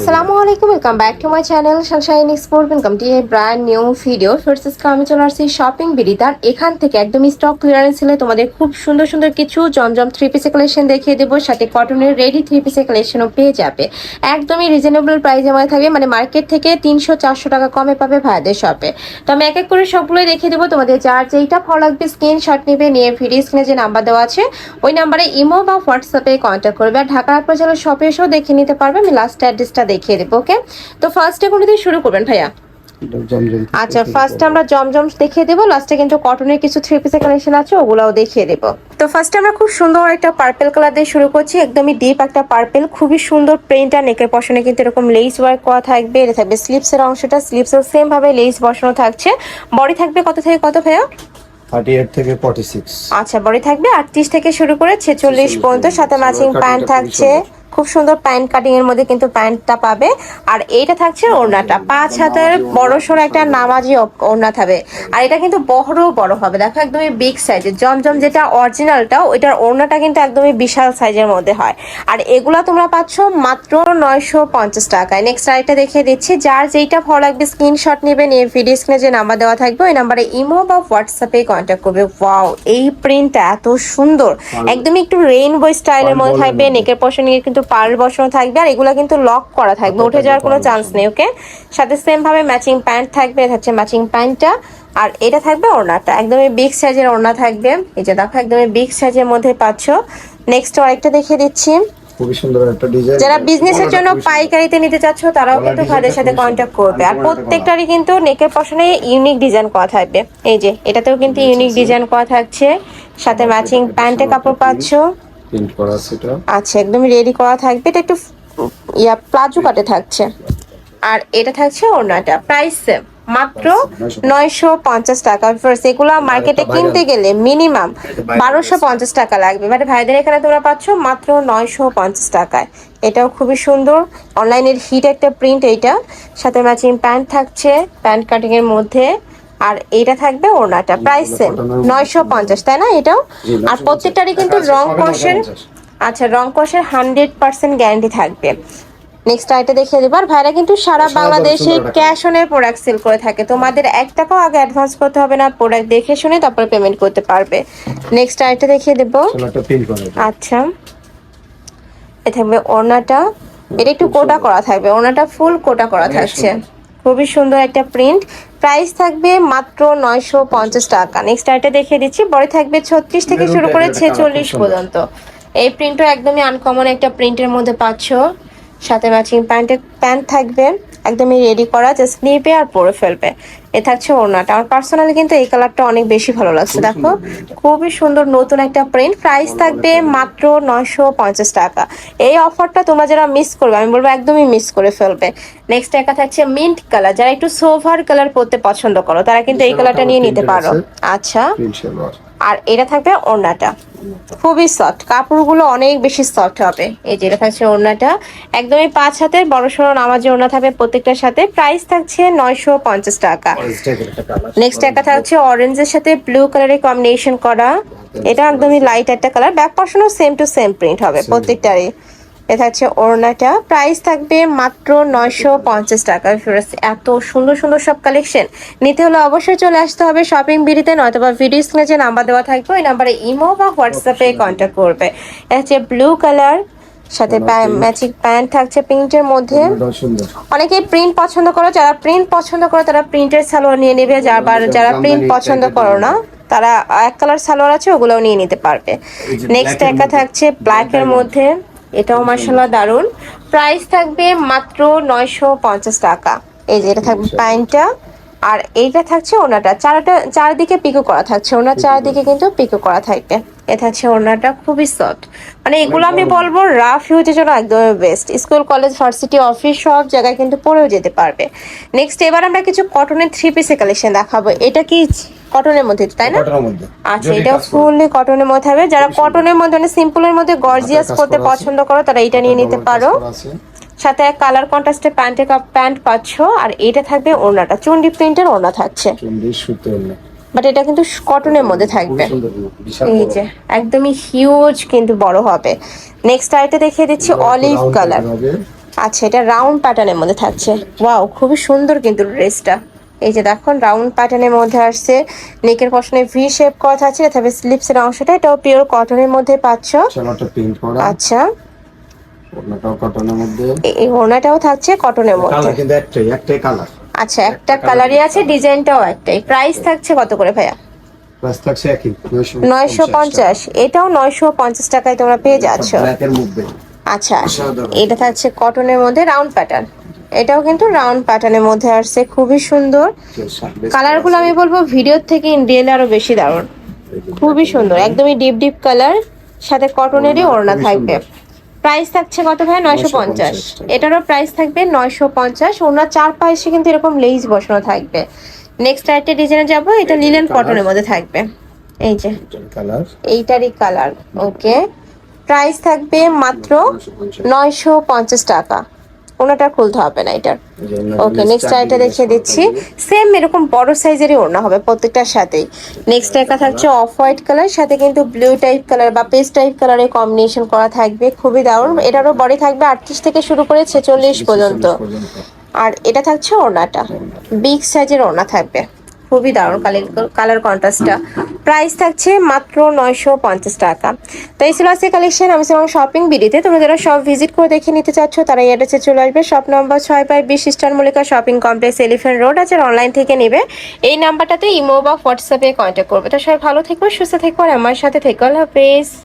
আসসালামু আলাইকুম, welcome back to my channel Sunshine explore. Welcome to A brand new video. First আমি চলে আসছি শপিং বিডিতার। এখান থেকে একদমই স্টক ক্লিয়ারেন্স ছিল, তোমাদের খুব সুন্দর সুন্দর কিছু জমজম থ্রি পিসের কালেকশন দেখিয়ে দেবো, সাথে কটনের রেডি থ্রি পিসের কালেকশনও পেয়ে যাবে। একদমই রিজনেবল প্রাইসে মধ্যে থাকবে, মানে মার্কেট থেকে 300-400 টাকা কমে পাবে ভাইদের শপে। তো আমি এক এক করে সবগুলোই দেখিয়ে দেবো, তোমাদের যার যেইটা ভালো লাগবে স্ক্রিনশট নেবে, নিয়ে ভিডিও স্ক্রিনে যে নাম্বার দেওয়া আছে ওই নাম্বারে ইমো বা হোয়াটসঅ্যাপে কন্ট্যাক্ট করবে। আর ঢাকার আপনার জন্য শপে এসেও দেখে নিতে পারবে, আমি লাস্ট অ্যাড্রেসটা দেখিয়ে দেবো। ওকে, তো ফার্স্টে কোন দিয়ে শুরু করবেন ভাইয়া? আচ্ছা, ফার্স্টে আমরা জমজম দেখিয়ে দেবো, লাস্টে কিন্তু কটনের কিছু থ্রি পিসের কালেকশন আছে, ওগুলাও দেখিয়ে দেবো। তো ফার্স্টে আমরা খুব সুন্দর একটা পার্পল কালার দিয়ে শুরু করছি, একদমই ডিপ একটা পার্পল, খুবই সুন্দর প্রিন্ট। আর নেকের পশনে কিন্তু এরকম লেস ওয়ার্ক করা থাকবে। এটা থাকবে স্লিপসের অংশটা, স্লিপসও সেম ভাবে লেস বসানো থাকছে। বডি থাকবে কত থেকে কত ভাইয়া? 38 থেকে 46। আচ্ছা, বডি থাকবে 38 থেকে শুরু করে 46 পর্যন্ত, সাথে ম্যাচিং প্যান্ট থাকছে। খুব সুন্দর প্যান্ট কাটিং এর মধ্যে কিন্তু প্যান্টটা পাবে। আর এইটা থাকছে ওড়নাটা, 5 হাতের বড় সড়ো একটা নামাজি ওড়না থাকবে। আর এটা কিন্তু বড় হবে, দেখো একদমই বিগ সাইজের। জমজম যেটা অরিজিনালটা, ওইটার ওড়নাটা কিন্তু একদমই বিশাল সাইজের মধ্যে হয়। আর এগুলা তোমরা পাচ্ছ মাত্র 950 টাকায়। নেক্সট আরেকটা দেখিয়ে দিচ্ছি, যার যেইটা ভালো লাগবে স্ক্রিনশট নেবে, নিয়ে ভিডিও স্ক্রিনে যে নাম্বার দেওয়া থাকবে ওই নাম্বারে ইমো বা হোয়াটসঅ্যাপে কন্ট্যাক্ট করবে। ওয়াও, এই প্রিন্টটা এত সুন্দর, একদমই একটু রেইনবো স্টাইলের মধ্যে থাকবে। নেকের পশনে কিন্তু পার্ল বসানো থাকবে, আর এগুলা কিন্তু লক করা থাকবে, উঠে যাওয়ার কোনো চান্স নেই। ওকে, সাথে সেম ভাবে ম্যাচিং প্যান্ট থাকবে, এটা হচ্ছে ম্যাচিং প্যান্টটা। আর এটা থাকবে ওড়নাটা, একদমই বিগ সাইজের ওড়না থাকবে। এই যে দেখো একদমই বিগ সাইজের মধ্যে পাচ্ছ। নেক্সট আরেকটা দেখিয়ে দিচ্ছি, খুবই সুন্দর একটা ডিজাইন। যারা বিজনেসের জন্য পাইকারিতে নিতে চাচ্ছ তারাও কিন্তু ভাইদের সাথে কন্ট্যাক্ট করবে। আর প্রত্যেকটারই কিন্তু নেকের পশনে ইউনিক ডিজাইন করা থাকবে। এই যে এটাতেও কিন্তু ইউনিক ডিজাইন করা থাকছে, সাথে ম্যাচিং প্যান্টের কাপড় পাচ্ছ। প্রিন্ট করা আছে এটা। আচ্ছা, একদমই রেডি করা থাকবে। এটা একটু প্লাজো কাটে থাকছে। আর এটা থাকছে ওড়নাটা, প্রাইস মাত্র 950 টাকা। এগুলো মার্কেটে কিনতে গেলে মিনিমাম 1250 টাকা লাগবে, মানে ভাইদের এখানে তোমরা পাচ্ছ মাত্র 950 টাকায়। এটাও খুবই সুন্দর, অনলাইনের হিট একটা প্রিন্ট এইটা। সাথে ম্যাচিং প্যান্ট থাকছে, প্যান্ট কাটিং এর মধ্যে। আর এইটা থাকবে ওড়নাটা, প্রাইস সেম 950, তাই না এটাও? আর প্রত্যেকটারই কিন্তু রং কষের, আচ্ছা রং কষের 100% গ্যারান্টি থাকবে। নেক্সট আইটা দেখিয়ে দেবো। আর ভাইরা কিন্তু সারা বাংলাদেশে ক্যাশ অনের প্রোডাক্ট সেল করে থাকে, তোমাদের 1 টাকাও আগে অ্যাডভান্স করতে হবে না, প্রোডাক্ট দেখে শুনে তারপর পেমেন্ট করতে পারবে। নেক্সট আইটা দেখিয়ে দেবো। আচ্ছা, এ থাকবে ওড়নাটা, এটা একটু কোটা করা থাকবে, ওড়নাটা ফুল কোটা করা থাকছে, খুবই সুন্দর একটা প্রিন্ট। প্রাইস থাকবে মাত্র 950 টাকা। নেক্সট আইটা দেখিয়ে দিচ্ছি, বডি থাকবে 36 থেকে শুরু করে 46 পর্যন্ত। এই প্রিন্টও একদমই আনকমন একটা প্রিন্টের মধ্যে পাচ্ছ, সাথে ম্যাচিং প্যান্ট থাকবে, একদমই রেডি করা, জাস্ট নিবে আর পরে ফেলবে। এ থাকছে ওড়নাটা। আমার পার্সোনালি কিন্তু এই কালারটা অনেক বেশি ভালো লাগছে, দেখো খুবই সুন্দর নতুন একটা প্রিন্ট। প্রাইস থাকবে মাত্র 950 টাকা। এই অফারটা তোমরা যারা মিস করবে, আমি বলবো একদমই মিস করে ফেলবে। নেক্সট একটা থাকছে মিন্ট কালার, যারা একটু সোভার কালার পরতে পছন্দ করো তারা কিন্তু এই কালারটা নিয়ে নিতে পারো। আচ্ছা, আর এটা থাকবে ওড়নাটা, খুবই সফট, কাপড়গুলো অনেক বেশি সফট হবে। এই যে এটা থাকছে ওড়নাটা, একদমই 5 হাতের বড় সড়ো নামাজি ওড়না থাকবে প্রত্যেকটার সাথে। প্রাইস থাকছে 950 টাকা। নেক্সট একটা থাকছে অরেঞ্জের সাথে ব্লু কালারের কম্বিনেশন করা, এটা একদমই লাইট একটা কালার, ব্যাক পশনও সেম টু সেম প্রিন্ট হবে প্রত্যেকটারই। এটা হচ্ছে ওড়নাটা, প্রাইস থাকবে মাত্র 950 টাকা। এত সুন্দর সুন্দর সব কালেকশন নিতে হলে অবশ্যই চলে আসতে হবে শপিং বিডিতে, নয়তোবা ভিডিও স্ক্রিনে যে নাম্বার দেওয়া থাকবে ওই নাম্বারে ইমো বা হোয়াটসঅ্যাপে কন্ট্যাক্ট করবে। এটা হচ্ছে ব্লু কালার, সাথে ম্যাচিং প্যান্ট থাকছে প্রিন্টের মধ্যে। অনেকেই প্রিন্ট পছন্দ করো, যারা প্রিন্ট পছন্দ করো তারা প্রিন্টের সালোয়ার নিয়ে নেবে, যারা প্রিন্ট পছন্দ করো না তারা এক কালার সালোয়ার আছে ওগুলোও নিয়ে নিতে পারবে। নেক্সট একটা থাকছে ব্ল্যাকের মধ্যে, এটাও মাশাআল্লাহ দারুন। প্রাইস থাকবে মাত্র 950 টাকা। এই যে এটা থাকবে প্যান্টটা, আর এইটা থাকছে ওড়নাটা, চারদিকে পিকো করা থাকছে, ওড়নার চারদিকে কিন্তু পিকো করা থাকবে। এটা হচ্ছে ওড়নাটা, খুবই সফট, মানে এগুলো আমি বলবো রাফ ইউজের জন্য একদমই best. School college varsity office সব জায়গায় কিন্তু পরেও যেতে পারবে। নেক্সট এবার আমরা কিছু কটনের থ্রি পিসের কালেকশন দেখাবো। এটা কি কটনের মধ্যে, তাই না? আচ্ছা, এটা ফুললি কটনের মধ্যে হবে। যারা কটনের মধ্যে মানে সিম্পলের মধ্যে গর্জিয়াস করতে পছন্দ করো তারা এটা নিয়ে নিতে পারো। সাথে এক কালার কন্ট্রাস্টে প্যান্ট পাচ্ছ। আর এটা থাকবে ওড়নাটা, চুন্ডি প্রিন্টের ওড়না থাকছে, বাট এটা কিন্তু কটনের মধ্যে থাকবে। এই যে একদমই হিউজ কিন্তু বড় হবে। নেক্সট আইটা দেখিয়ে দিচ্ছি অলিভ কালার, আচ্ছা, এটা রাউন্ড প্যাটার্নের মধ্যে থাকছে। ওয়াও, খুবই সুন্দর কিন্তু ড্রেসটা। এই যে দেখুন রাউন্ড প্যাটার্নের মধ্যে আসছে, নেকের পশনে ভি শেপ করা থাকছে, তবে স্লিপসের অংশটা এটাও পিওর কটনের মধ্যে পাচ্ছ। সালোয়ারটা প্রিন্ট করা, আচ্ছা, ওড়নাটাও কটনের মধ্যে, এই ওড়নাটাও থাকছে কটনের মধ্যে। কালার কিন্তু একটাই কালার। আচ্ছা, একটা কালারই আছে, ডিজাইনটাও একটাই। প্রাইস থাকছে কত করে ভাইয়া? প্রাইস থাকছে একই 950। এটাও 950 টাকায় তোমরা পেয়ে যাচ্ছ। ব্ল্যাকের মধ্যে। আচ্ছা, অসাধারণ। এটা থাকছে কটনের মধ্যে রাউন্ড প্যাটার্ন। এটাও কিন্তু রাউন্ড প্যাটার্নের মধ্যে আসছে, খুবই সুন্দর। কালারগুলো আমি বলবো ভিডিওর থেকে ইন রিয়েল আরো বেশি দারুণ, খুবই সুন্দর, একদমই ডিপ ডিপ কালার, সাথে কটনেরই ওড়না থাকবে। প্রাইস থাকছে কত ভাই? 950। এটারও প্রাইস থাকবে 950। ওড়না চার পাশে কিন্তু এরকম লেস বসানো থাকবে। নেক্সট আরেকটা ডিজাইনে যাব, এটা লিনেন কটনের মধ্যে থাকবে। এই যে কালার, এইটারই কালার। ওকে, প্রাইস থাকবে মাত্র 950 টাকা। ওনাটা খুলতে হবে না এটার। ওকে, নেক্সট আইটা দেখিয়ে দিচ্ছি। সেম এরকম বড় সাইজেরই ওড়না হবে প্রত্যেকটার সাথেই। নেক্সট একটা থাকছে অফ হোয়াইট কালার, সাথে কিন্তু ব্লু টাইপ কালার বা পেস্ট টাইপ কালারের কম্বিনেশন করা থাকবে, খুবই দারুণ। এটারও বডি থাকবে 38 থেকে শুরু করে 46 পর্যন্ত। আর এটা থাকছে ওড়নাটা, বিগ সাইজের ওড়না থাকবে, খুবই দারুণ কালার কন্ট্রাস্টটা। প্রাইস থাকছে মাত্র 950 টাকা। তাই ছিল আজকে কালেকশন। আমি ছিলাম শপিং বিডিতে। তোমরা যারা সব ভিজিট করে দেখে নিতে চাচ্ছ তারা এই অ্যাড্রেসে চলে আসবে। Shop number 6/20 eastern Mallika shopping complex, elephant road আছে। অনলাইন থেকে নেবে এই নাম্বারটাতে ইমো বা হোয়াটসঅ্যাপে কন্ট্যাক্ট করবে। তো সবাই ভালো থেকো, সুস্থ থেকো, আর আমার সাথে থেকো। আল্লাহ হাফেজ।